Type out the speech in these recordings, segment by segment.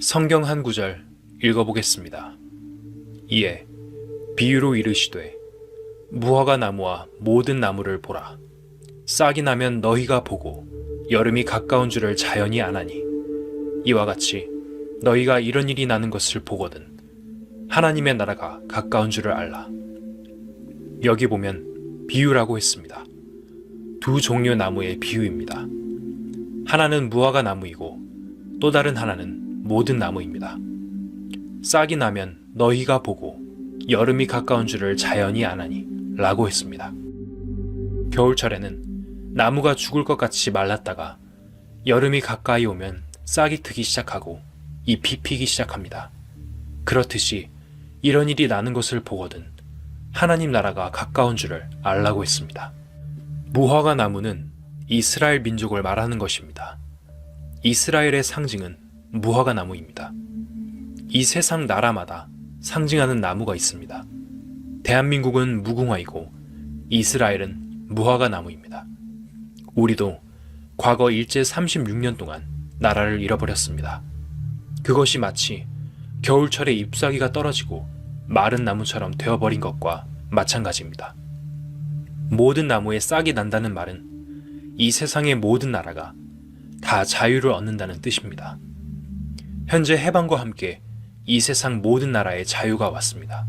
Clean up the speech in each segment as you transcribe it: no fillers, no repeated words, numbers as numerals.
성경 한 구절 읽어보겠습니다. 이에 비유로 이르시되 무화과 나무와 모든 나무를 보라. 싹이 나면 너희가 보고 여름이 가까운 줄을 자연히 아나니 이와 같이 너희가 이런 일이 나는 것을 보거든 하나님의 나라가 가까운 줄을 알라. 여기 보면 비유라고 했습니다. 두 종류 나무의 비유입니다. 하나는 무화과 나무이고 또 다른 하나는 모든 나무입니다. 싹이 나면 너희가 보고 여름이 가까운 줄을 자연히 아나니 라고 했습니다. 겨울철에는 나무가 죽을 것 같이 말랐다가 여름이 가까이 오면 싹이 트기 시작하고 잎이 피기 시작합니다. 그렇듯이 이런 일이 나는 것을 보거든 하나님 나라가 가까운 줄을 알라고 했습니다. 무화과 나무는 이스라엘 민족을 말하는 것입니다. 이스라엘의 상징은 무화과 나무입니다. 이 세상 나라마다 상징하는 나무가 있습니다. 대한민국은 무궁화이고 이스라엘은 무화과 나무입니다. 우리도 과거 일제 36년 동안 나라를 잃어버렸습니다. 그것이 마치 겨울철에 잎사귀가 떨어지고 마른 나무처럼 되어버린 것과 마찬가지입니다. 모든 나무에 싹이 난다는 말은 이 세상의 모든 나라가 다 자유를 얻는다는 뜻입니다. 현재 해방과 함께 이 세상 모든 나라에 자유가 왔습니다.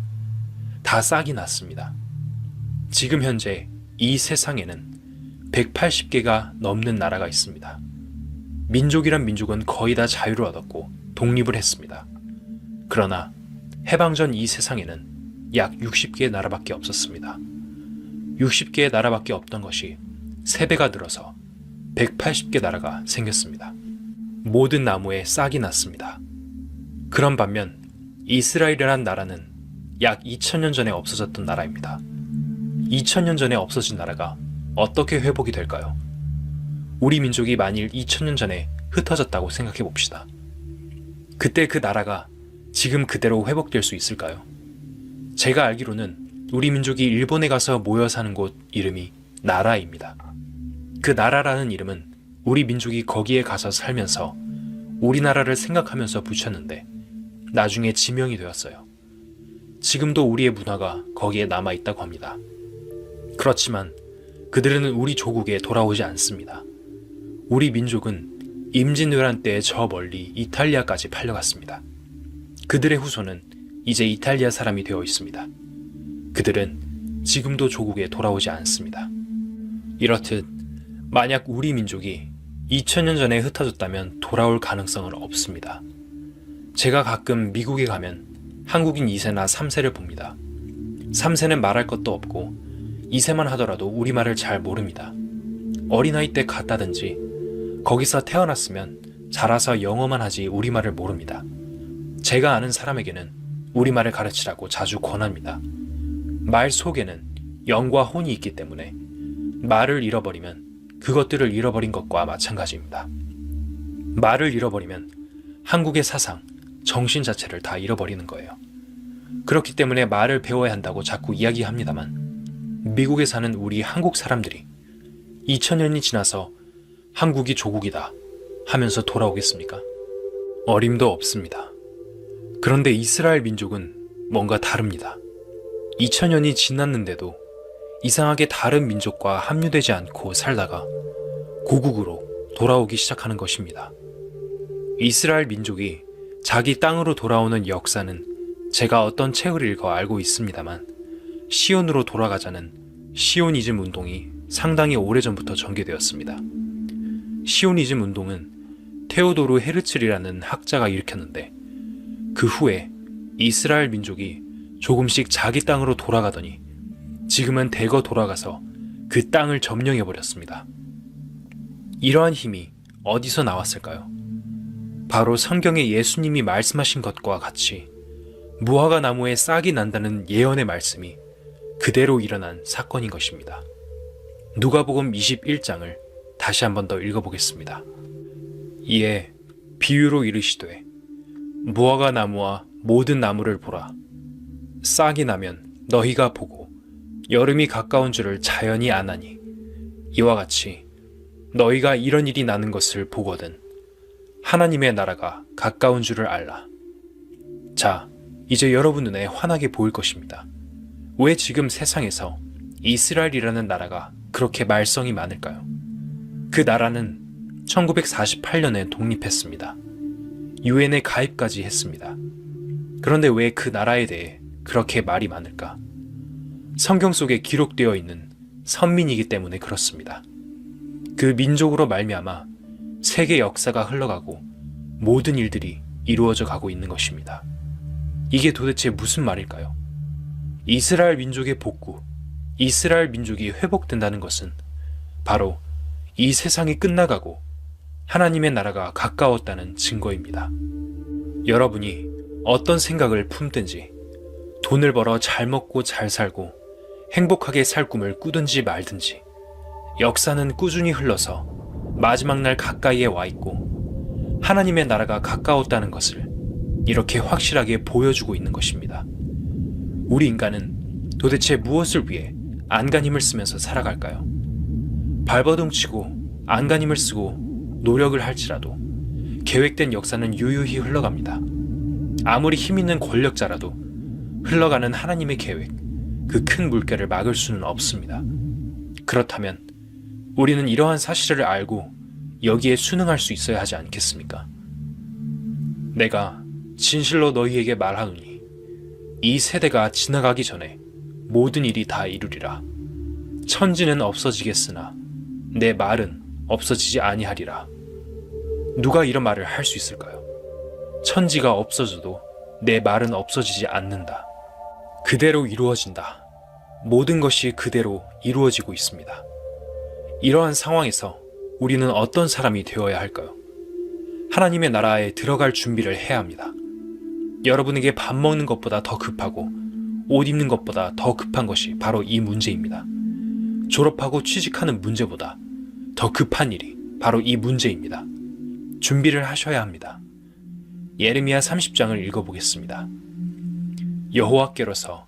다 싹이 났습니다. 지금 현재 이 세상에는 180개가 넘는 나라가 있습니다. 민족이란 민족은 거의 다 자유를 얻었고 독립을 했습니다. 그러나 해방 전 이 세상에는 약 60개의 나라밖에 없었습니다. 60개의 나라밖에 없던 것이 3배가 늘어서 180개 나라가 생겼습니다. 모든 나무에 싹이 났습니다. 그런 반면 이스라엘이란 나라는 약 2000년 전에 없어졌던 나라입니다. 2000년 전에 없어진 나라가 어떻게 회복이 될까요? 우리 민족이 만일 2000년 전에 흩어졌다고 생각해 봅시다. 그때 그 나라가 지금 그대로 회복될 수 있을까요? 제가 알기로는 우리 민족이 일본에 가서 모여 사는 곳 이름이 나라입니다. 그 나라라는 이름은 우리 민족이 거기에 가서 살면서 우리나라를 생각하면서 붙였는데 나중에 지명이 되었어요. 지금도 우리의 문화가 거기에 남아있다고 합니다. 그렇지만 그들은 우리 조국에 돌아오지 않습니다. 우리 민족은 임진왜란 때 저 멀리 이탈리아까지 팔려갔습니다. 그들의 후손은 이제 이탈리아 사람이 되어 있습니다. 그들은 지금도 조국에 돌아오지 않습니다. 이렇듯 만약 우리 민족이 2000년 전에 흩어졌다면 돌아올 가능성은 없습니다. 제가 가끔 미국에 가면 한국인 2세나 3세를 봅니다. 3세는 말할 것도 없고 2세만 하더라도 우리말을 잘 모릅니다. 어린아이 때 갔다든지 거기서 태어났으면 자라서 영어만 하지 우리말을 모릅니다. 제가 아는 사람에게는 우리말을 가르치라고 자주 권합니다. 말 속에는 영과 혼이 있기 때문에 말을 잃어버리면 그것들을 잃어버린 것과 마찬가지입니다. 말을 잃어버리면 한국의 사상, 정신 자체를 다 잃어버리는 거예요. 그렇기 때문에 말을 배워야 한다고 자꾸 이야기합니다만 미국에 사는 우리 한국 사람들이 2000년이 지나서 한국이 조국이다 하면서 돌아오겠습니까? 어림도 없습니다. 그런데 이스라엘 민족은 뭔가 다릅니다. 2000년이 지났는데도 이상하게 다른 민족과 합류되지 않고 살다가 고국으로 돌아오기 시작하는 것입니다. 이스라엘 민족이 자기 땅으로 돌아오는 역사는 제가 어떤 책을 읽어 알고 있습니다만 시온으로 돌아가자는 시오니즘 운동이 상당히 오래전부터 전개되었습니다. 시오니즘 운동은 테오도르 헤르츠리라는 학자가 일으켰는데 그 후에 이스라엘 민족이 조금씩 자기 땅으로 돌아가더니 지금은 대거 돌아가서 그 땅을 점령해버렸습니다. 이러한 힘이 어디서 나왔을까요? 바로 성경에 예수님이 말씀하신 것과 같이 무화과 나무에 싹이 난다는 예언의 말씀이 그대로 일어난 사건인 것입니다. 누가복음 21장을 다시 한 번 더 읽어보겠습니다. 이에 비유로 이르시되 무화과 나무와 모든 나무를 보라. 싹이 나면 너희가 보고 여름이 가까운 줄을 자연히 아나니 이와 같이 너희가 이런 일이 나는 것을 보거든 하나님의 나라가 가까운 줄을 알라. 자, 이제 여러분 눈에 환하게 보일 것입니다. 왜 지금 세상에서 이스라엘이라는 나라가 그렇게 말썽이 많을까요? 그 나라는 1948년에 독립했습니다. 유엔에 가입까지 했습니다. 그런데 왜 그 나라에 대해 그렇게 말이 많을까? 성경 속에 기록되어 있는 선민이기 때문에 그렇습니다. 그 민족으로 말미암아 세계 역사가 흘러가고 모든 일들이 이루어져 가고 있는 것입니다. 이게 도대체 무슨 말일까요? 이스라엘 민족의 복구, 이스라엘 민족이 회복된다는 것은 바로 이 세상이 끝나가고 하나님의 나라가 가까웠다는 증거입니다. 여러분이 어떤 생각을 품든지, 돈을 벌어 잘 먹고 잘 살고 행복하게 살 꿈을 꾸든지 말든지, 역사는 꾸준히 흘러서 마지막 날 가까이에 와 있고 하나님의 나라가 가까웠다는 것을 이렇게 확실하게 보여주고 있는 것입니다. 우리 인간은 도대체 무엇을 위해 안간힘을 쓰면서 살아갈까요? 발버둥 치고 안간힘을 쓰고 노력을 할지라도 계획된 역사는 유유히 흘러갑니다. 아무리 힘있는 권력자라도 흘러가는 하나님의 계획, 그 큰 물결을 막을 수는 없습니다. 그렇다면 우리는 이러한 사실을 알고 여기에 순응할 수 있어야 하지 않겠습니까? 내가 진실로 너희에게 말하노니 이 세대가 지나가기 전에 모든 일이 다 이루리라. 천지는 없어지겠으나 내 말은 없어지지 아니하리라. 누가 이런 말을 할 수 있을까요? 천지가 없어져도 내 말은 없어지지 않는다. 그대로 이루어진다. 모든 것이 그대로 이루어지고 있습니다. 이러한 상황에서 우리는 어떤 사람이 되어야 할까요? 하나님의 나라에 들어갈 준비를 해야 합니다. 여러분에게 밥 먹는 것보다 더 급하고 옷 입는 것보다 더 급한 것이 바로 이 문제입니다. 졸업하고 취직하는 문제보다 더 급한 일이 바로 이 문제입니다. 준비를 하셔야 합니다. 예레미야 30장을 읽어보겠습니다. 여호와께로서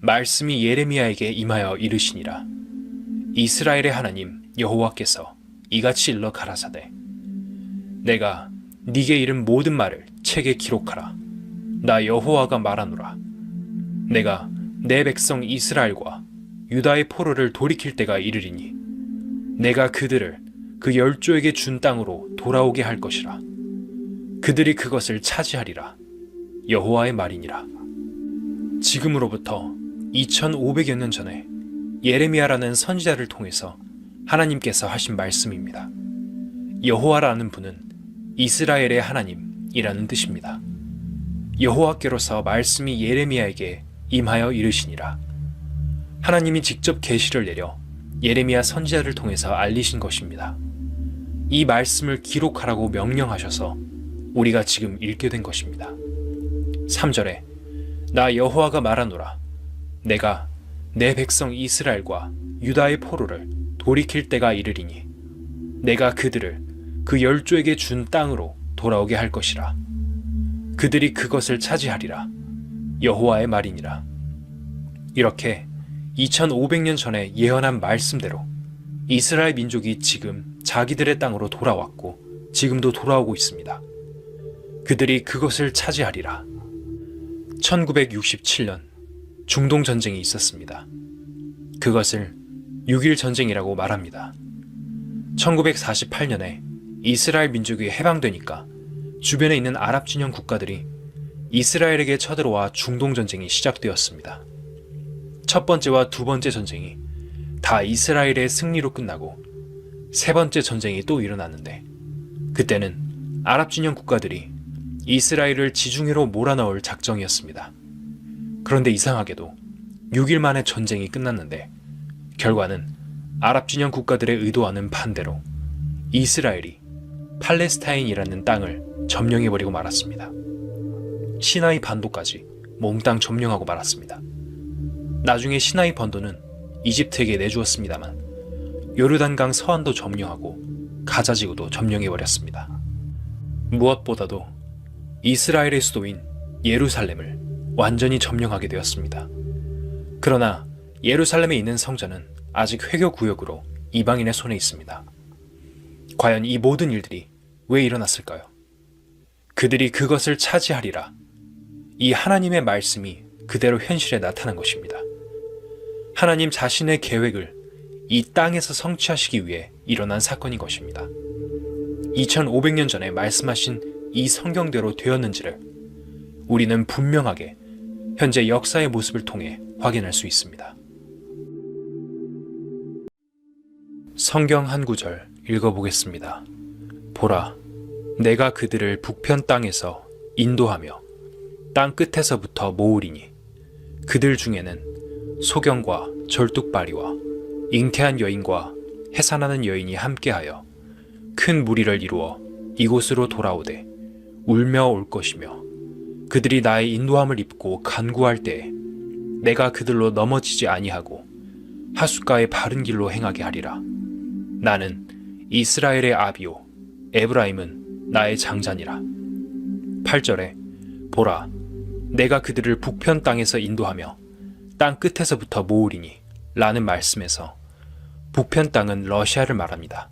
말씀이 예레미야에게 임하여 이르시니라. 이스라엘의 하나님 여호와께서 이같이 일러 가라사대 내가 네게 이른 모든 말을 책에 기록하라. 나 여호와가 말하노라. 내가 내 백성 이스라엘과 유다의 포로를 돌이킬 때가 이르리니 내가 그들을 그 열조에게 준 땅으로 돌아오게 할 것이라. 그들이 그것을 차지하리라. 여호와의 말이니라. 지금으로부터 2500여 년 전에 예레미야라는 선지자를 통해서 하나님께서 하신 말씀입니다. 여호와라는 분은 이스라엘의 하나님이라는 뜻입니다. 여호와께로서 말씀이 예레미야에게 임하여 이르시니라. 하나님이 직접 계시를 내려 예레미야 선지자를 통해서 알리신 것입니다. 이 말씀을 기록하라고 명령하셔서 우리가 지금 읽게 된 것입니다. 3절에 나 여호와가 말하노라. 내가 내 백성 이스라엘과 유다의 포로를 돌이킬 때가 이르리니 내가 그들을 그 열조에게 준 땅으로 돌아오게 할 것이라. 그들이 그것을 차지하리라. 여호와의 말이니라. 이렇게 2500년 전에 예언한 말씀대로 이스라엘 민족이 지금 자기들의 땅으로 돌아왔고 지금도 돌아오고 있습니다. 그들이 그것을 차지하리라. 1967년 중동 전쟁이 있었습니다. 그것을 6.1 전쟁이라고 말합니다. 1948년에 이스라엘 민족이 해방되니까 주변에 있는 아랍 진영 국가들이 이스라엘에게 쳐들어와 중동 전쟁이 시작되었습니다. 첫 번째와 두 번째 전쟁이 다 이스라엘의 승리로 끝나고 세 번째 전쟁이 또 일어났는데 그때는 아랍 진영 국가들이 이스라엘을 지중해로 몰아넣을 작정이었습니다. 그런데 이상하게도 6일 만에 전쟁이 끝났는데 결과는 아랍 진영 국가들의 의도와는 반대로 이스라엘이 팔레스타인이라는 땅을 점령해버리고 말았습니다. 시나이 반도까지 몽땅 점령하고 말았습니다. 나중에 시나이 반도는 이집트에게 내주었습니다만 요르단강 서안도 점령하고 가자지구도 점령해버렸습니다. 무엇보다도 이스라엘의 수도인 예루살렘을 완전히 점령하게 되었습니다. 그러나 예루살렘에 있는 성전은 아직 회교구역으로 이방인의 손에 있습니다. 과연 이 모든 일들이 왜 일어났을까요? 그들이 그것을 차지하리라. 이 하나님의 말씀이 그대로 현실에 나타난 것입니다. 하나님 자신의 계획을 이 땅에서 성취하시기 위해 일어난 사건인 것입니다. 2500년 전에 말씀하신 이 성경대로 되었는지를 우리는 분명하게 현재 역사의 모습을 통해 확인할 수 있습니다. 성경 한 구절 읽어보겠습니다. 보라, 내가 그들을 북편 땅에서 인도하며 땅 끝에서부터 모으리니 그들 중에는 소경과 절뚝발이와 잉태한 여인과 해산하는 여인이 함께하여 큰 무리를 이루어 이곳으로 돌아오되 울며 올 것이며 그들이 나의 인도함을 입고 간구할 때에 내가 그들로 넘어지지 아니하고 하숫가의 바른 길로 행하게 하리라. 나는 이스라엘의 아비요 에브라임은 나의 장자니라. 8절에 보라, 내가 그들을 북편 땅에서 인도하며 땅 끝에서부터 모으리니 라는 말씀에서 북편 땅은 러시아를 말합니다.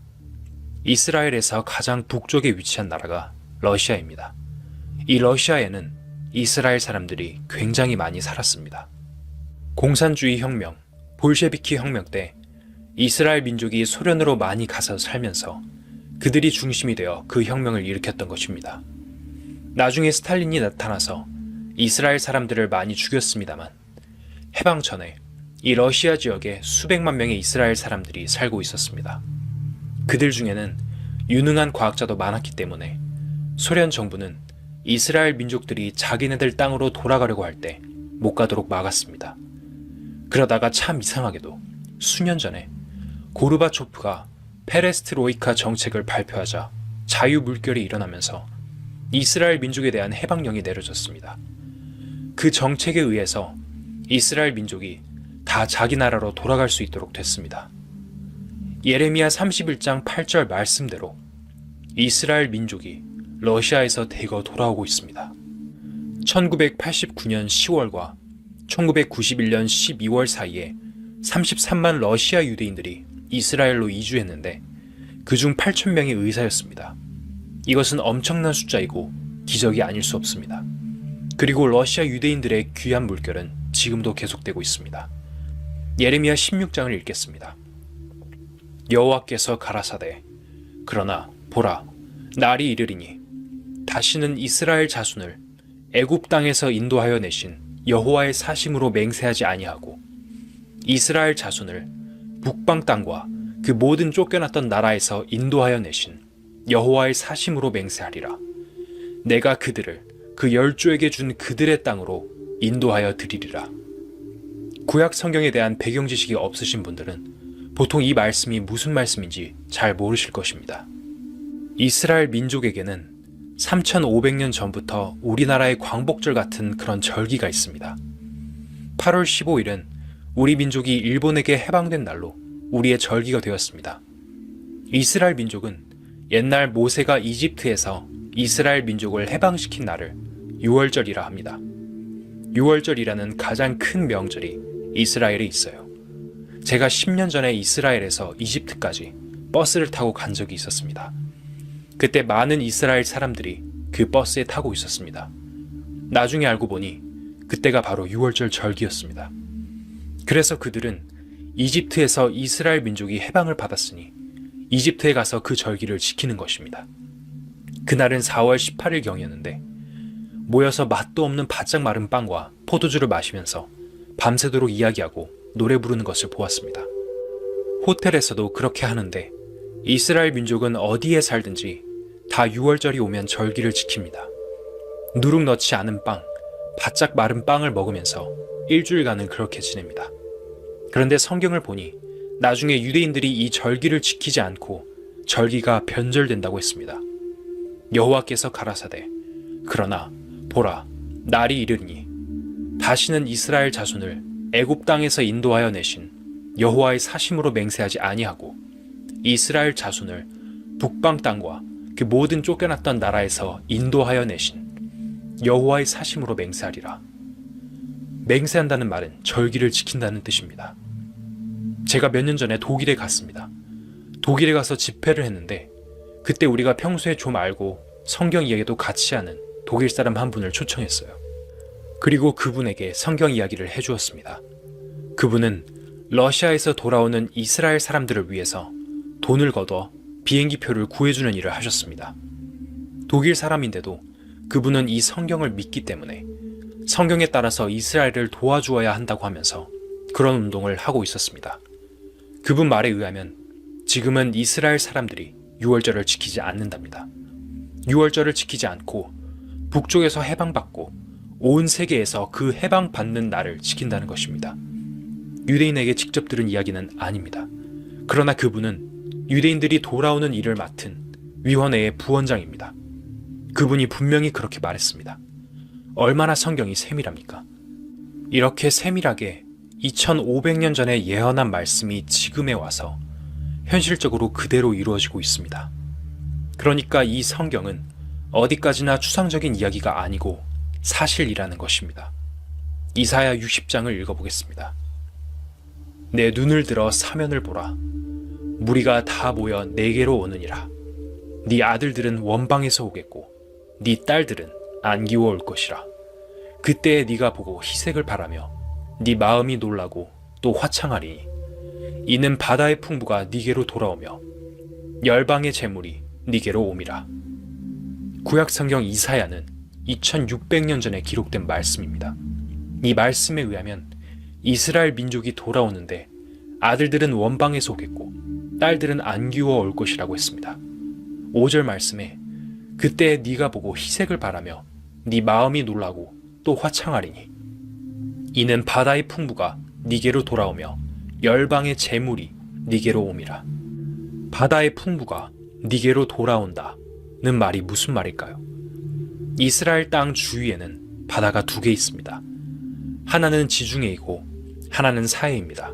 이스라엘에서 가장 북쪽에 위치한 나라가 러시아입니다. 이 러시아에는 이스라엘 사람들이 굉장히 많이 살았습니다. 공산주의 혁명, 볼셰비키 혁명 때 이스라엘 민족이 소련으로 많이 가서 살면서 그들이 중심이 되어 그 혁명을 일으켰던 것입니다. 나중에 스탈린이 나타나서 이스라엘 사람들을 많이 죽였습니다만 해방 전에 이 러시아 지역에 수백만 명의 이스라엘 사람들이 살고 있었습니다. 그들 중에는 유능한 과학자도 많았기 때문에 소련 정부는 이스라엘 민족들이 자기네들 땅으로 돌아가려고 할 때 못 가도록 막았습니다. 그러다가 참 이상하게도 수년 전에 고르바초프가 페레스트로이카 정책을 발표하자 자유물결이 일어나면서 이스라엘 민족에 대한 해방령이 내려졌습니다. 그 정책에 의해서 이스라엘 민족이 다 자기 나라로 돌아갈 수 있도록 됐습니다. 예레미야 31장 8절 말씀대로 이스라엘 민족이 러시아에서 대거 돌아오고 있습니다. 1989년 10월과 1991년 12월 사이에 33만 러시아 유대인들이 이스라엘로 이주했는데 그중 8,000명이 의사였습니다. 이것은 엄청난 숫자이고 기적이 아닐 수 없습니다. 그리고 러시아 유대인들의 귀한 물결은 지금도 계속되고 있습니다. 예레미야 16장을 읽겠습니다. 여호와께서 가라사대 그러나 보라 날이 이르리니 다시는 이스라엘 자손을 애굽 땅에서 인도하여 내신 여호와의 사심으로 맹세하지 아니하고 이스라엘 자손을 북방 땅과 그 모든 쫓겨났던 나라에서 인도하여 내신 여호와의 사심으로 맹세하리라. 내가 그들을 그 열조에게 준 그들의 땅으로 인도하여 드리리라. 구약 성경에 대한 배경 지식이 없으신 분들은 보통 이 말씀이 무슨 말씀인지 잘 모르실 것입니다. 이스라엘 민족에게는 3,500년 전부터 우리나라의 광복절 같은 그런 절기가 있습니다. 8월 15일은 우리 민족이 일본에게 해방된 날로 우리의 절기가 되었습니다. 이스라엘 민족은 옛날 모세가 이집트에서 이스라엘 민족을 해방시킨 날을 유월절이라 합니다. 유월절이라는 가장 큰 명절이 이스라엘에 있어요. 제가 10년 전에 이스라엘에서 이집트까지 버스를 타고 간 적이 있었습니다. 그때 많은 이스라엘 사람들이 그 버스에 타고 있었습니다. 나중에 알고 보니 그때가 바로 유월절 절기였습니다. 그래서 그들은 이집트에서 이스라엘 민족이 해방을 받았으니 이집트에 가서 그 절기를 지키는 것입니다. 그날은 4월 18일경이었는데 모여서 맛도 없는 바짝 마른 빵과 포도주를 마시면서 밤새도록 이야기하고 노래 부르는 것을 보았습니다. 호텔에서도 그렇게 하는데 이스라엘 민족은 어디에 살든지 다 유월절이 오면 절기를 지킵니다. 누룩 넣지 않은 빵, 바짝 마른 빵을 먹으면서 일주일간은 그렇게 지냅니다. 그런데 성경을 보니 나중에 유대인들이 이 절기를 지키지 않고 절기가 변절된다고 했습니다. 여호와께서 가라사대 그러나 보라 날이 이르니 다시는 이스라엘 자손을 애굽 땅에서 인도하여 내신 여호와의 사심으로 맹세하지 아니하고 이스라엘 자손을 북방 땅과 그 모든 쫓겨났던 나라에서 인도하여 내신 여호와의 사심으로 맹세하리라. 맹세한다는 말은 절기를 지킨다는 뜻입니다. 제가 몇 년 전에 독일에 갔습니다. 독일에 가서 집회를 했는데 그때 우리가 평소에 좀 알고 성경 이야기도 같이 하는 독일 사람 한 분을 초청했어요. 그리고 그분에게 성경 이야기를 해주었습니다. 그분은 러시아에서 돌아오는 이스라엘 사람들을 위해서 돈을 걷어 비행기표를 구해주는 일을 하셨습니다. 독일 사람인데도 그분은 이 성경을 믿기 때문에 성경에 따라서 이스라엘을 도와주어야 한다고 하면서 그런 운동을 하고 있었습니다. 그분 말에 의하면 지금은 이스라엘 사람들이 유월절을 지키지 않는답니다. 유월절을 지키지 않고 북쪽에서 해방받고 온 세계에서 그 해방받는 날을 지킨다는 것입니다. 유대인에게 직접 들은 이야기는 아닙니다. 그러나 그분은 유대인들이 돌아오는 일을 맡은 위원회의 부원장입니다. 그분이 분명히 그렇게 말했습니다. 얼마나 성경이 세밀합니까? 이렇게 세밀하게 2500년 전에 예언한 말씀이 지금에 와서 현실적으로 그대로 이루어지고 있습니다. 그러니까 이 성경은 어디까지나 추상적인 이야기가 아니고 사실이라는 것입니다. 이사야 60장을 읽어보겠습니다. 내 눈을 들어 사면을 보라. 무리가 다 모여 내게로 오느니라. 네 아들들은 원방에서 오겠고 네 딸들은 안기워 올 것이라. 그때에 네가 보고 희색을 바라며 네 마음이 놀라고 또 화창하리니 이는 바다의 풍부가 네게로 돌아오며 열방의 재물이 네게로 옴이라. 구약성경 이사야는 2600년 전에 기록된 말씀입니다. 이 말씀에 의하면 이스라엘 민족이 돌아오는데 아들들은 원방에서 오겠고 딸들은 안기워 올 것이라고 했습니다. 5절 말씀에 그때 네가 보고 희색을 바라며 네 마음이 놀라고 또 화창하리니 이는 바다의 풍부가 네게로 돌아오며 열방의 재물이 네게로 옴이라. 바다의 풍부가 네게로 돌아온다는 말이 무슨 말일까요? 이스라엘 땅 주위에는 바다가 2개 있습니다. 하나는 지중해이고 하나는 사해입니다.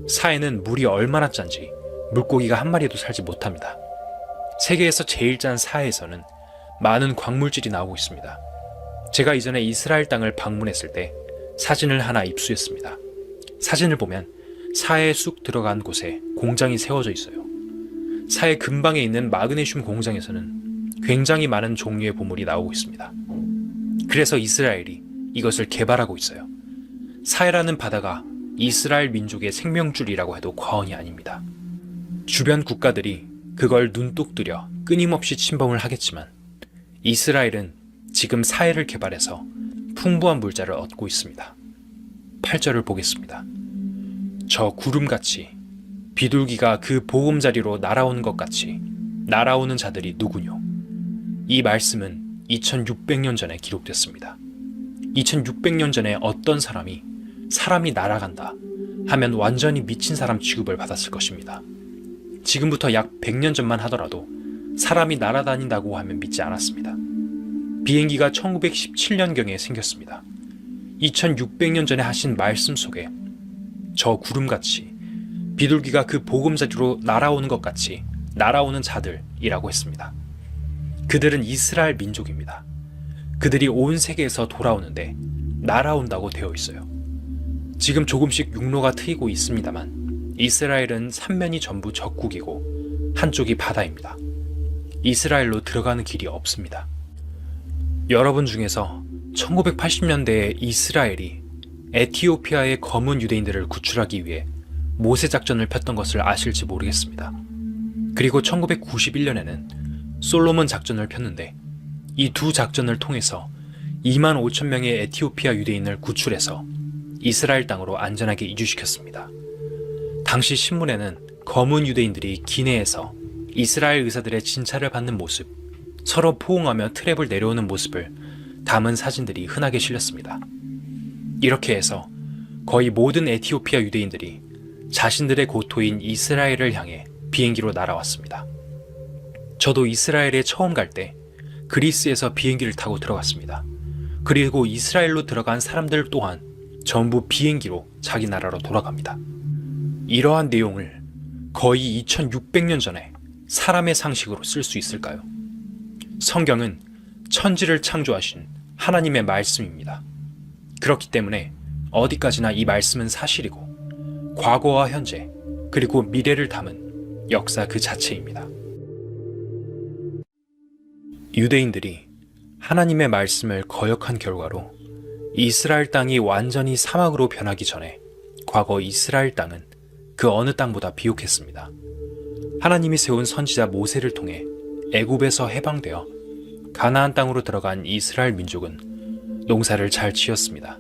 사해는 물이 얼마나 짠지 물고기가 한 마리도 살지 못합니다. 세계에서 제일 짠 사해에서는 많은 광물질이 나오고 있습니다. 제가 이전에 이스라엘 땅을 방문했을 때 사진을 하나 입수했습니다. 사진을 보면 사해에 쑥 들어간 곳에 공장이 세워져 있어요. 사해 근방에 있는 마그네슘 공장에서는 굉장히 많은 종류의 보물이 나오고 있습니다. 그래서 이스라엘이 이것을 개발하고 있어요. 사해라는 바다가 이스라엘 민족의 생명줄이라고 해도 과언이 아닙니다. 주변 국가들이 그걸 눈독 들여 끊임없이 침범을 하겠지만 이스라엘은 지금 사해를 개발해서 풍부한 물자를 얻고 있습니다. 8절을 보겠습니다. 저 구름같이 비둘기가 그 보금자리로 날아오는 것 같이 날아오는 자들이 누구뇨? 이 말씀은 2600년 전에 기록됐습니다. 2600년 전에 어떤 사람이 날아간다 하면 완전히 미친 사람 취급을 받았을 것입니다. 지금부터 약 100년 전만 하더라도 사람이 날아다닌다고 하면 믿지 않았습니다. 비행기가 1917년경에 생겼습니다. 2600년 전에 하신 말씀 속에 저 구름같이 비둘기가 그 보금자리로 날아오는 것 같이 날아오는 자들이라고 했습니다. 그들은 이스라엘 민족입니다. 그들이 온 세계에서 돌아오는데 날아온다고 되어 있어요. 지금 조금씩 육로가 트이고 있습니다만 이스라엘은 3면이 전부 적국이고 한쪽이 바다입니다. 이스라엘로 들어가는 길이 없습니다. 여러분 중에서 1980년대에 이스라엘이 에티오피아의 검은 유대인들을 구출하기 위해 모세 작전을 폈던 것을 아실지 모르겠습니다. 그리고 1991년에는 솔로몬 작전을 폈는데 이 두 작전을 통해서 2만 5천 명의 에티오피아 유대인을 구출해서 이스라엘 땅으로 안전하게 이주시켰습니다. 당시 신문에는 검은 유대인들이 기내에서 이스라엘 의사들의 진찰을 받는 모습, 서로 포옹하며 트랩을 내려오는 모습을 담은 사진들이 흔하게 실렸습니다. 이렇게 해서 거의 모든 에티오피아 유대인들이 자신들의 고토인 이스라엘을 향해 비행기로 날아왔습니다. 저도 이스라엘에 처음 갈 때 그리스에서 비행기를 타고 들어갔습니다. 그리고 이스라엘로 들어간 사람들 또한 전부 비행기로 자기 나라로 돌아갑니다. 이러한 내용을 거의 2600년 전에 사람의 상식으로 쓸 수 있을까요? 성경은 천지를 창조하신 하나님의 말씀입니다. 그렇기 때문에 어디까지나 이 말씀은 사실이고 과거와 현재 그리고 미래를 담은 역사 그 자체입니다. 유대인들이 하나님의 말씀을 거역한 결과로 이스라엘 땅이 완전히 사막으로 변하기 전에 과거 이스라엘 땅은 그 어느 땅보다 비옥했습니다. 하나님이 세운 선지자 모세를 통해 애굽에서 해방되어 가나안 땅으로 들어간 이스라엘 민족은 농사를 잘 지었습니다.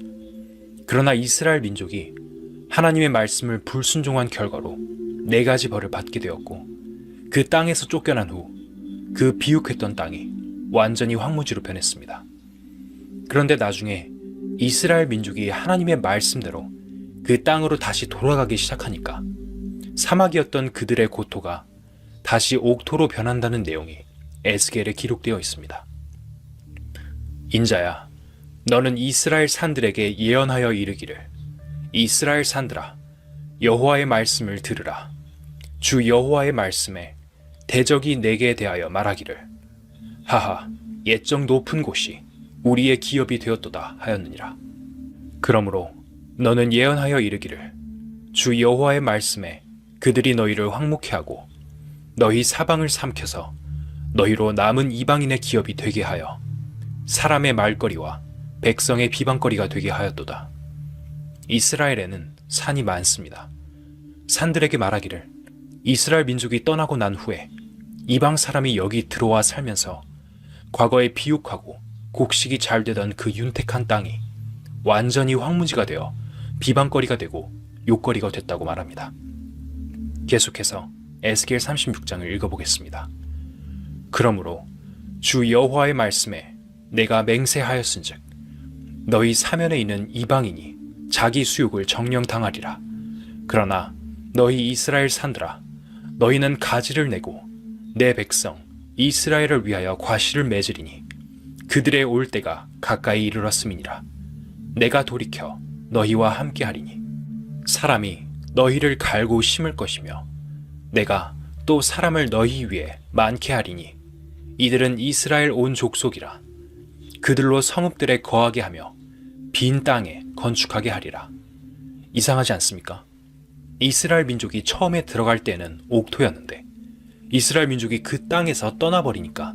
그러나 이스라엘 민족이 하나님의 말씀을 불순종한 결과로 4가지 벌을 받게 되었고, 그 땅에서 쫓겨난 후 그 비옥했던 땅이 완전히 황무지로 변했습니다. 그런데 나중에 이스라엘 민족이 하나님의 말씀대로 그 땅으로 다시 돌아가기 시작하니까 사막이었던 그들의 고토가 다시 옥토로 변한다는 내용이 에스겔에 기록되어 있습니다. 인자야, 너는 이스라엘 산들에게 예언하여 이르기를, 이스라엘 산들아, 여호와의 말씀을 들으라. 주 여호와의 말씀에 대적이 내게 대하여 말하기를, 하하, 옛적 높은 곳이 우리의 기업이 되었도다 하였느니라. 그러므로 너는 예언하여 이르기를, 주 여호와의 말씀에 그들이 너희를 황무케 하고 너희 사방을 삼켜서 너희로 남은 이방인의 기업이 되게 하여 사람의 말거리와 백성의 비방거리가 되게 하였도다. 이스라엘에는 산이 많습니다. 산들에게 말하기를, 이스라엘 민족이 떠나고 난 후에 이방 사람이 여기 들어와 살면서 과거에 비옥하고 곡식이 잘 되던 그 윤택한 땅이 완전히 황무지가 되어 비방거리가 되고 욕거리가 됐다고 말합니다. 계속해서 에스겔 36장을 읽어보겠습니다. 그러므로 주 여호와의 말씀에 내가 맹세하였은즉 너희 사면에 있는 이방인이 자기 수욕을 정령당하리라. 그러나 너희 이스라엘 산들아, 너희는 가지를 내고 내 백성 이스라엘을 위하여 과실을 맺으리니 그들의 올 때가 가까이 이르렀음이니라. 내가 돌이켜 너희와 함께하리니 사람이 너희를 갈고 심을 것이며 내가 또 사람을 너희 위에 많게 하리니 이들은 이스라엘 온 족속이라. 그들로 성읍들에 거하게 하며 빈 땅에 건축하게 하리라. 이상하지 않습니까? 이스라엘 민족이 처음에 들어갈 때는 옥토였는데 이스라엘 민족이 그 땅에서 떠나버리니까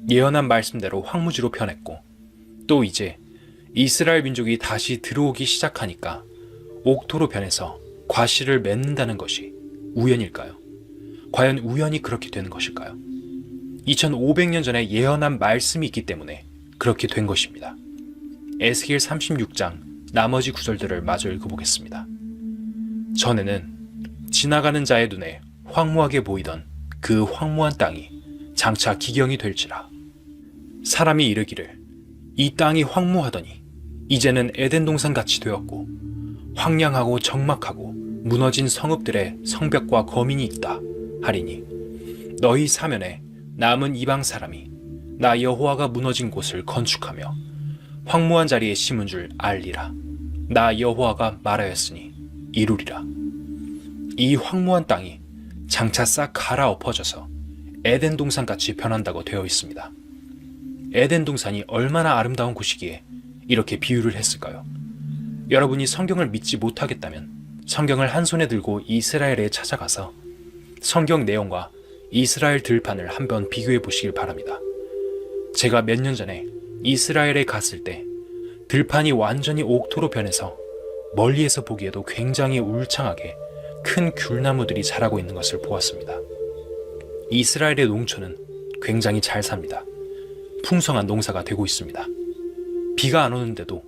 예언한 말씀대로 황무지로 변했고, 또 이제 이스라엘 민족이 다시 들어오기 시작하니까 옥토로 변해서 과실을 맺는다는 것이 우연일까요? 과연 우연히 그렇게 되는 것일까요? 2500년 전에 예언한 말씀이 있기 때문에 그렇게 된 것입니다. 에스겔 36장 나머지 구절들을 마저 읽어보겠습니다. 전에는 지나가는 자의 눈에 황무하게 보이던 그 황무한 땅이 장차 기경이 될지라. 사람이 이르기를, 이 땅이 황무하더니 이제는 에덴 동산같이 되었고 황량하고 적막하고 무너진 성읍들의 성벽과 거민이 있다 하리니 너희 사면에 남은 이방 사람이 나 여호와가 무너진 곳을 건축하며 황무한 자리에 심은 줄 알리라. 나 여호와가 말하였으니 이루리라. 이 황무한 땅이 장차 싹 갈아엎어져서 에덴 동산같이 변한다고 되어 있습니다. 에덴 동산이 얼마나 아름다운 곳이기에 이렇게 비유를 했을까요? 여러분이 성경을 믿지 못하겠다면 성경을 한 손에 들고 이스라엘에 찾아가서 성경 내용과 이스라엘 들판을 한번 비교해 보시길 바랍니다. 제가 몇 년 전에 이스라엘에 갔을 때 들판이 완전히 옥토로 변해서 멀리에서 보기에도 굉장히 울창하게 큰 귤나무들이 자라고 있는 것을 보았습니다. 이스라엘의 농촌은 굉장히 잘 삽니다. 풍성한 농사가 되고 있습니다. 비가 안 오는데도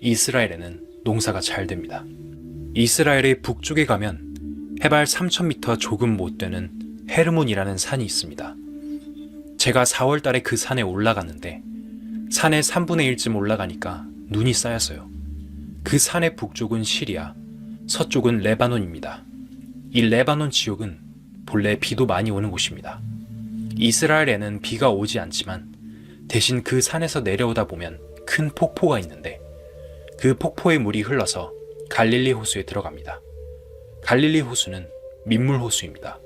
이스라엘에는 농사가 잘 됩니다. 이스라엘의 북쪽에 가면 해발 3000m 조금 못 되는 헤르몬이라는 산이 있습니다. 제가 4월 달에 그 산에 올라갔는데 산의 3분의 1쯤 올라가니까 눈이 쌓였어요. 그 산의 북쪽은 시리아, 서쪽은 레바논입니다. 이 레바논 지역은 본래 비도 많이 오는 곳입니다. 이스라엘에는 비가 오지 않지만 대신 그 산에서 내려오다 보면 큰 폭포가 있는데 그 폭포의 물이 흘러서 갈릴리 호수에 들어갑니다. 갈릴리 호수는 민물 호수입니다.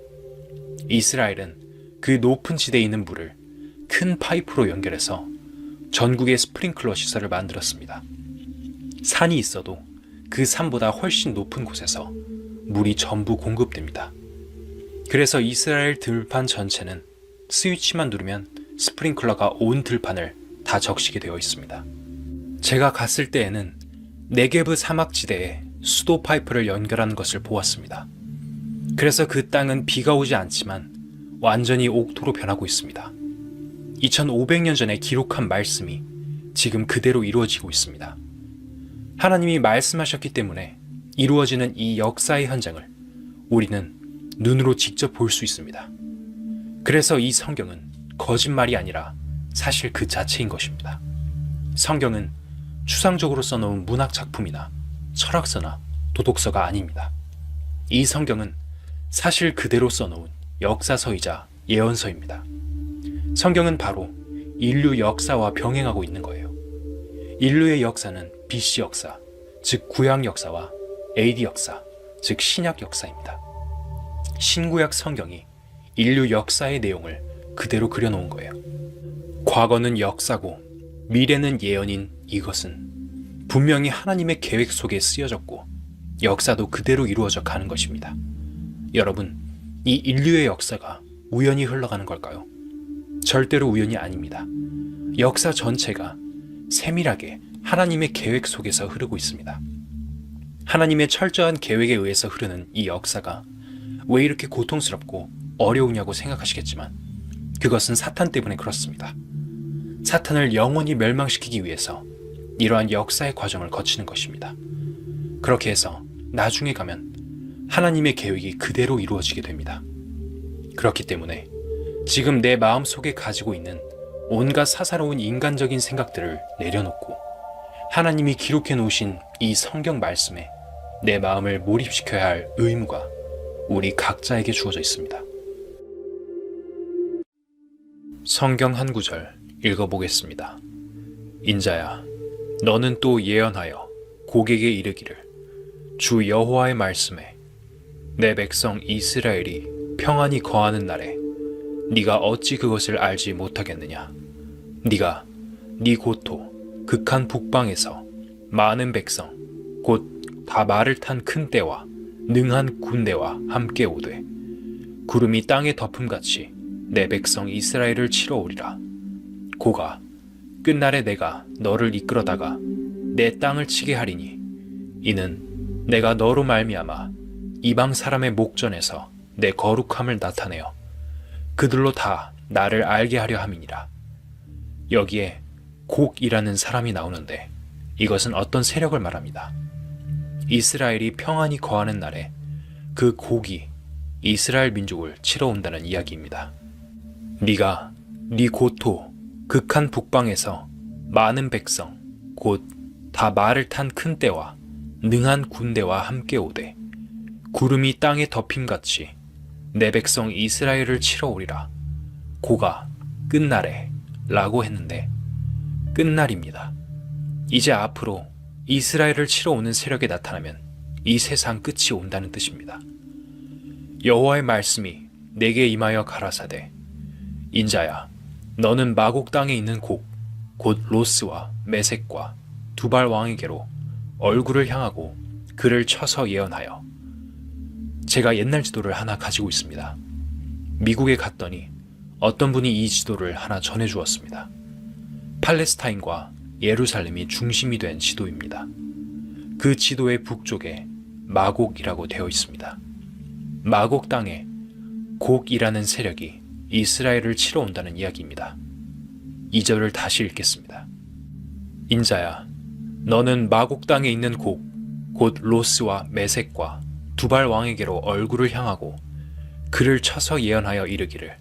이스라엘은 그 높은 지대에 있는 물을 큰 파이프로 연결해서 전국의 스프링클러 시설을 만들었습니다. 산이 있어도 그 산보다 훨씬 높은 곳에서 물이 전부 공급됩니다. 그래서 이스라엘 들판 전체는 스위치만 누르면 스프링클러가 온 들판을 다 적시게 되어 있습니다. 제가 갔을 때에는 네게브 사막지대에 수도 파이프를 연결하는 것을 보았습니다. 그래서 그 땅은 비가 오지 않지만 완전히 옥토로 변하고 있습니다. 2500년 전에 기록한 말씀이 지금 그대로 이루어지고 있습니다. 하나님이 말씀하셨기 때문에 이루어지는 이 역사의 현장을 우리는 눈으로 직접 볼 수 있습니다. 그래서 이 성경은 거짓말이 아니라 사실 그 자체인 것입니다. 성경은 추상적으로 써놓은 문학 작품이나 철학서나 도덕서가 아닙니다. 이 성경은 사실 그대로 써놓은 역사서이자 예언서입니다. 성경은 바로 인류 역사와 병행하고 있는 거예요. 인류의 역사는 BC 역사, 즉 구약 역사와 AD 역사, 즉 신약 역사입니다. 신구약 성경이 인류 역사의 내용을 그대로 그려놓은 거예요. 과거는 역사고 미래는 예언인 이것은 분명히 하나님의 계획 속에 쓰여졌고 역사도 그대로 이루어져 가는 것입니다. 여러분, 이 인류의 역사가 우연히 흘러가는 걸까요? 절대로 우연이 아닙니다. 역사 전체가 세밀하게 하나님의 계획 속에서 흐르고 있습니다. 하나님의 철저한 계획에 의해서 흐르는 이 역사가 왜 이렇게 고통스럽고 어려우냐고 생각하시겠지만 그것은 사탄 때문에 그렇습니다. 사탄을 영원히 멸망시키기 위해서 이러한 역사의 과정을 거치는 것입니다. 그렇게 해서 나중에 가면 하나님의 계획이 그대로 이루어지게 됩니다. 그렇기 때문에 지금 내 마음속에 가지고 있는 온갖 사사로운 인간적인 생각들을 내려놓고 하나님이 기록해 놓으신 이 성경 말씀에 내 마음을 몰입시켜야 할 의무가 우리 각자에게 주어져 있습니다. 성경 한 구절 읽어보겠습니다. 인자야, 너는 또 예언하여 고객에게 이르기를 주 여호와의 말씀에 내 백성 이스라엘이 평안히 거하는 날에 네가 어찌 그것을 알지 못하겠느냐. 네가 네 고토 극한 북방에서 많은 백성 곧 다 말을 탄 큰 떼와 능한 군대와 함께 오되 구름이 땅에 덮음같이 내 백성 이스라엘을 치러 오리라. 고가 끝날에 내가 너를 이끌어다가 내 땅을 치게 하리니 이는 내가 너로 말미암아 이방 사람의 목전에서 내 거룩함을 나타내어 그들로 다 나를 알게 하려 함이니라. 여기에 곡이라는 사람이 나오는데 이것은 어떤 세력을 말합니다. 이스라엘이 평안히 거하는 날에 그 곡이 이스라엘 민족을 치러 온다는 이야기입니다. 네가 네 고토 극한 북방에서 많은 백성 곧 다 말을 탄 큰 떼와 능한 군대와 함께 오되 구름이 땅에 덮임같이 내 백성 이스라엘을 치러 오리라. 고가 끝날에 라고 했는데 끝날입니다. 이제 앞으로 이스라엘을 치러 오는 세력이 나타나면 이 세상 끝이 온다는 뜻입니다. 여호와의 말씀이 내게 임하여 가라사대 인자야, 너는 마곡 땅에 있는 곡 곧 로스와 메섹과 두발 왕에게로 얼굴을 향하고 그를 쳐서 예언하여. 제가 옛날 지도를 하나 가지고 있습니다. 미국에 갔더니 어떤 분이 이 지도를 하나 전해주었습니다. 팔레스타인과 예루살렘이 중심이 된 지도입니다. 그 지도의 북쪽에 마곡이라고 되어 있습니다. 마곡 땅에 곡이라는 세력이 이스라엘을 치러 온다는 이야기입니다. 2절을 다시 읽겠습니다. 인자야, 너는 마곡 땅에 있는 곡, 곧 로스와 메섹과 두발 왕에게로 얼굴을 향하고 그를 쳐서 예언하여 이르기를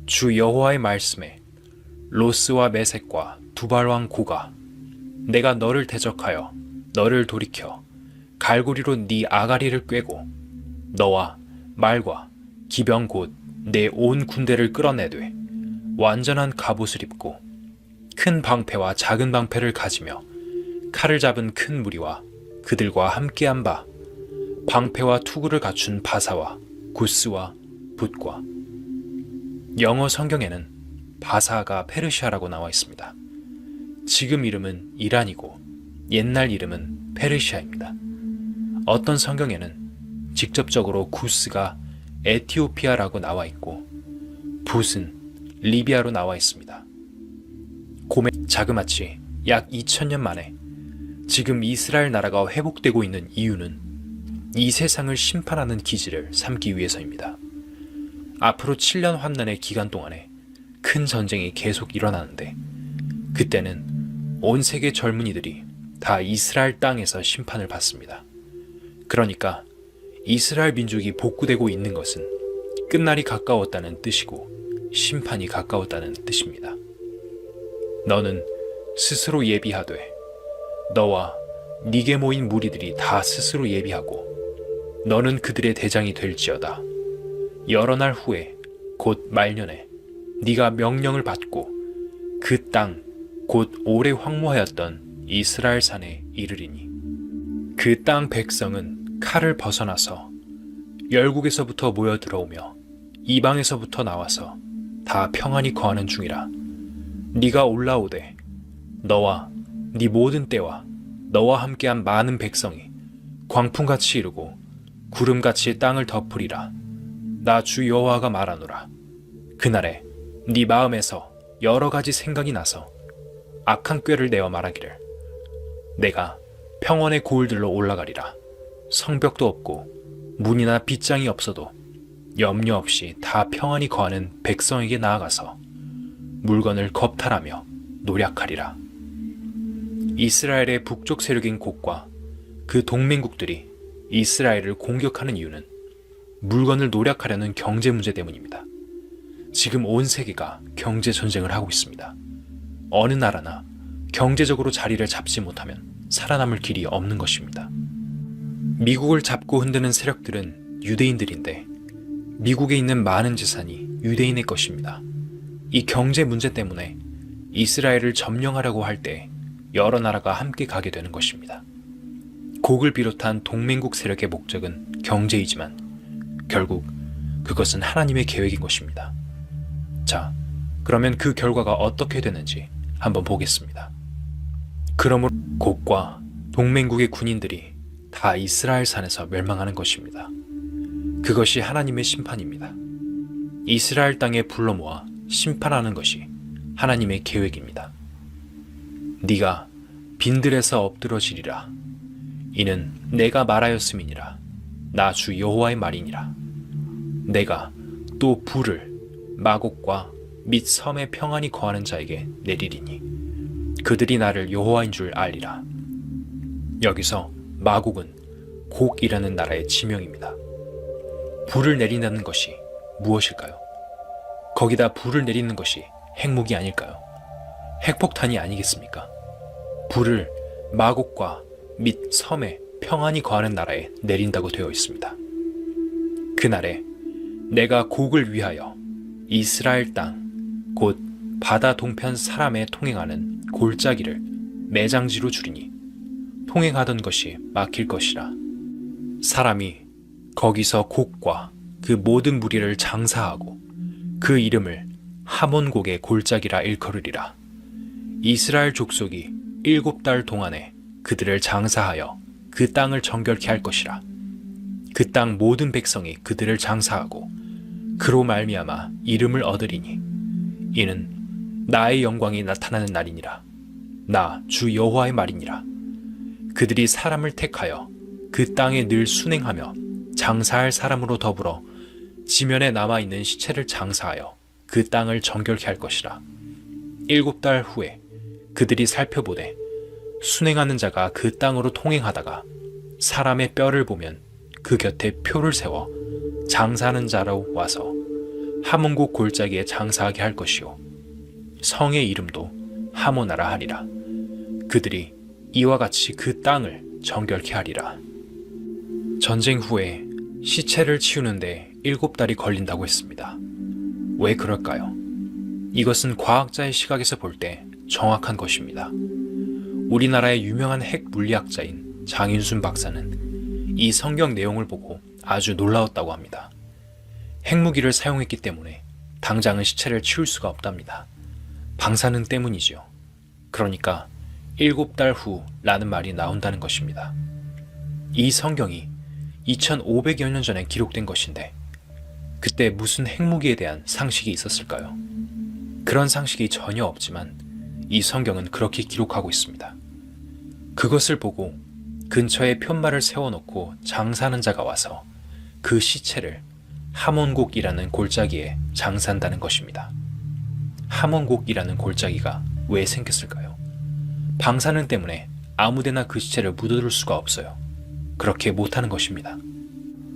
주 여호와의 말씀에 로스와 메섹과 두발 왕 고가 내가 너를 대적하여 너를 돌이켜 갈고리로 네 아가리를 꿰고 너와 말과 기병 곧 내 온 군대를 끌어내되 완전한 갑옷을 입고 큰 방패와 작은 방패를 가지며 칼을 잡은 큰 무리와 그들과 함께한 바 방패와 투구를 갖춘 바사와 구스와 붓과. 영어 성경에는 바사가 페르시아라고 나와 있습니다. 지금 이름은 이란이고 옛날 이름은 페르시아입니다. 어떤 성경에는 직접적으로 구스가 에티오피아라고 나와 있고 붓은 리비아로 나와 있습니다. 고멜 자그마치 약 2000년 만에 지금 이스라엘 나라가 회복되고 있는 이유는 이 세상을 심판하는 기지를 삼기 위해서입니다. 앞으로 7년 환난의 기간 동안에 큰 전쟁이 계속 일어나는데 그때는 온 세계 젊은이들이 다 이스라엘 땅에서 심판을 받습니다. 그러니까 이스라엘 민족이 복구되고 있는 것은 끝날이 가까웠다는 뜻이고 심판이 가까웠다는 뜻입니다. 너는 스스로 예비하되 너와 네게 모인 무리들이 다 스스로 예비하고 너는 그들의 대장이 될지어다. 여러 날 후에 곧 말년에 네가 명령을 받고 그 땅 곧 오래 황무하였던 이스라엘 산에 이르리니 그 땅 백성은 칼을 벗어나서 열국에서부터 모여 들어오며 이방에서부터 나와서 다 평안히 거하는 중이라. 네가 올라오되 너와 네 모든 때와 너와 함께한 많은 백성이 광풍같이 이르고 구름같이 땅을 덮으리라. 나 주 여호와가 말하노라. 그날에 네 마음에서 여러 가지 생각이 나서 악한 꾀를 내어 말하기를 내가 평원의 고을들로 올라가리라. 성벽도 없고 문이나 빗장이 없어도 염려 없이 다 평안히 거하는 백성에게 나아가서 물건을 겁탈하며 노략하리라. 이스라엘의 북쪽 세력인 곡과 그 동맹국들이 이스라엘을 공격하는 이유는 물건을 노략하려는 경제 문제 때문입니다. 지금 온 세계가 경제 전쟁을 하고 있습니다. 어느 나라나 경제적으로 자리를 잡지 못하면 살아남을 길이 없는 것입니다. 미국을 잡고 흔드는 세력들은 유대인들인데 미국에 있는 많은 재산이 유대인의 것입니다. 이 경제 문제 때문에 이스라엘을 점령하려고 할 때 여러 나라가 함께 가게 되는 것입니다. 곡을 비롯한 동맹국 세력의 목적은 경제이지만 결국 그것은 하나님의 계획인 것입니다. 자, 그러면 그 결과가 어떻게 되는지 한번 보겠습니다. 그러므로 곡과 동맹국의 군인들이 다 이스라엘 산에서 멸망하는 것입니다. 그것이 하나님의 심판입니다. 이스라엘 땅에 불러 모아 심판하는 것이 하나님의 계획입니다. 네가 빈들에서 엎드러지리라. 이는 내가 말하였음이니라. 나 주 여호와의 말이니라. 내가 또 불을 마곡과 및 섬에 평안히 거하는 자에게 내리리니 그들이 나를 여호와인 줄 알리라. 여기서 마곡은 곡이라는 나라의 지명입니다. 불을 내린다는 것이 무엇일까요? 거기다 불을 내리는 것이 핵무기 아닐까요? 핵폭탄이 아니겠습니까? 불을 마곡과 및 섬에 평안히 거하는 나라에 내린다고 되어 있습니다. 그날에 내가 곡을 위하여 이스라엘 땅 곧 바다 동편 사람에 통행하는 골짜기를 매장지로 주리니 통행하던 것이 막힐 것이라. 사람이 거기서 곡과 그 모든 무리를 장사하고 그 이름을 하몬곡의 골짜기라 일컬으리라. 이스라엘 족속이 7달 동안에 그들을 장사하여 그 땅을 정결케 할 것이라. 그 땅 모든 백성이 그들을 장사하고 그로 말미암아 이름을 얻으리니 이는 나의 영광이 나타나는 날이니라. 나 주 여호와의 말이니라. 그들이 사람을 택하여 그 땅에 늘 순행하며 장사할 사람으로 더불어 지면에 남아있는 시체를 장사하여 그 땅을 정결케 할 것이라. 7달 후에 그들이 살펴보되 순행하는 자가 그 땅으로 통행하다가 사람의 뼈를 보면 그 곁에 표를 세워 장사하는 자로 와서 하몬곡 골짜기에 장사하게 할 것이요 성의 이름도 하모나라 하리라. 그들이 이와 같이 그 땅을 정결케 하리라. 전쟁 후에 시체를 치우는데 7달이 걸린다고 했습니다. 왜 그럴까요? 이것은 과학자의 시각에서 볼 때 정확한 것입니다. 우리나라의 유명한 핵 물리학자인 장인순 박사는 이 성경 내용을 보고 아주 놀라웠다고 합니다. 핵무기를 사용했기 때문에 당장은 시체를 치울 수가 없답니다. 방사능 때문이죠. 그러니까 7달 후라는 말이 나온다는 것입니다. 이 성경이 2500여 년 전에 기록된 것인데 그때 무슨 핵무기에 대한 상식이 있었을까요? 그런 상식이 전혀 없지만 이 성경은 그렇게 기록하고 있습니다. 그것을 보고 근처에 편말을 세워놓고 장사하는 자가 와서 그 시체를 하몬곡이라는 골짜기에 장사한다는 것입니다. 하몬곡이라는 골짜기가 왜 생겼을까요? 방사능 때문에 아무데나 그 시체를 묻어둘 수가 없어요. 그렇게 못하는 것입니다.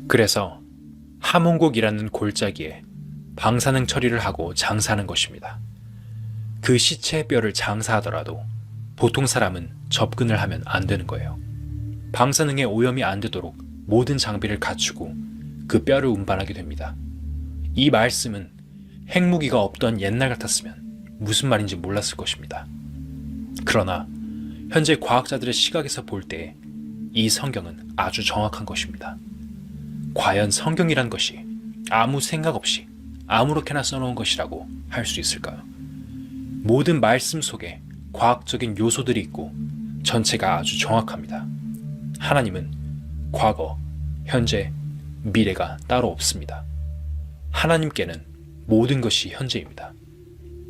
그래서 하몬곡이라는 골짜기에 방사능 처리를 하고 장사하는 것입니다. 그 시체의 뼈를 장사하더라도 보통 사람은 접근을 하면 안 되는 거예요. 방사능에 오염이 안 되도록 모든 장비를 갖추고 그 뼈를 운반하게 됩니다. 이 말씀은 핵무기가 없던 옛날 같았으면 무슨 말인지 몰랐을 것입니다. 그러나 현재 과학자들의 시각에서 볼 때 이 성경은 아주 정확한 것입니다. 과연 성경이란 것이 아무 생각 없이 아무렇게나 써놓은 것이라고 할 수 있을까요? 모든 말씀 속에 과학적인 요소들이 있고 전체가 아주 정확합니다. 하나님은 과거, 현재, 미래가 따로 없습니다. 하나님께는 모든 것이 현재입니다.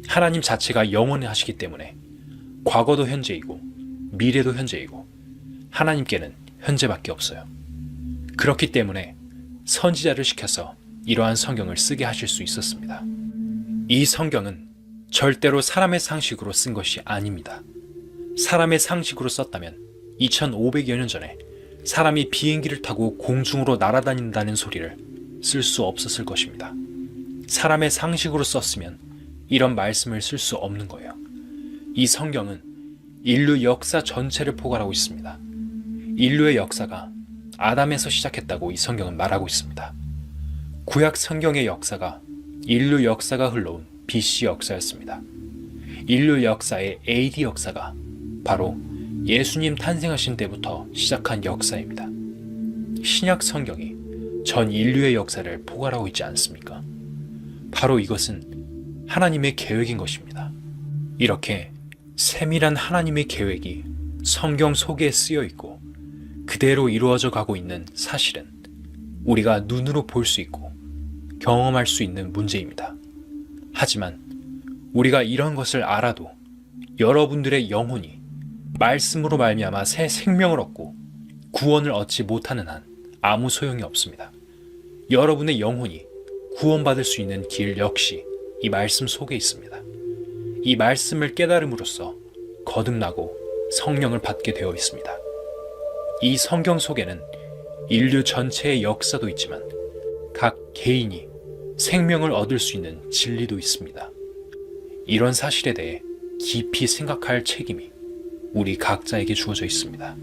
하나님 자체가 영원하시기 때문에 과거도 현재이고 미래도 현재이고 하나님께는 현재밖에 없어요. 그렇기 때문에 선지자를 시켜서 이러한 성경을 쓰게 하실 수 있었습니다. 이 성경은 절대로 사람의 상식으로 쓴 것이 아닙니다. 사람의 상식으로 썼다면 2500여 년 전에 사람이 비행기를 타고 공중으로 날아다닌다는 소리를 쓸 수 없었을 것입니다. 사람의 상식으로 썼으면 이런 말씀을 쓸 수 없는 거예요. 이 성경은 인류 역사 전체를 포괄하고 있습니다. 인류의 역사가 아담에서 시작했다고 이 성경은 말하고 있습니다. 구약 성경의 역사가 인류 역사가 흘러온 BC 역사였습니다. 인류 역사의 AD 역사가 바로 예수님 탄생하신 때부터 시작한 역사입니다. 신약 성경이 전 인류의 역사를 포괄하고 있지 않습니까? 바로 이것은 하나님의 계획인 것입니다. 이렇게 세밀한 하나님의 계획이 성경 속에 쓰여 있고 그대로 이루어져 가고 있는 사실은 우리가 눈으로 볼 수 있고 경험할 수 있는 문제입니다. 하지만 우리가 이런 것을 알아도 여러분들의 영혼이 말씀으로 말미암아 새 생명을 얻고 구원을 얻지 못하는 한 아무 소용이 없습니다. 여러분의 영혼이 구원받을 수 있는 길 역시 이 말씀 속에 있습니다. 이 말씀을 깨달음으로써 거듭나고 성령을 받게 되어 있습니다. 이 성경 속에는 인류 전체의 역사도 있지만 각 개인이 생명을 얻을 수 있는 진리도 있습니다. 이런 사실에 대해 깊이 생각할 책임이 우리 각자에게 주어져 있습니다.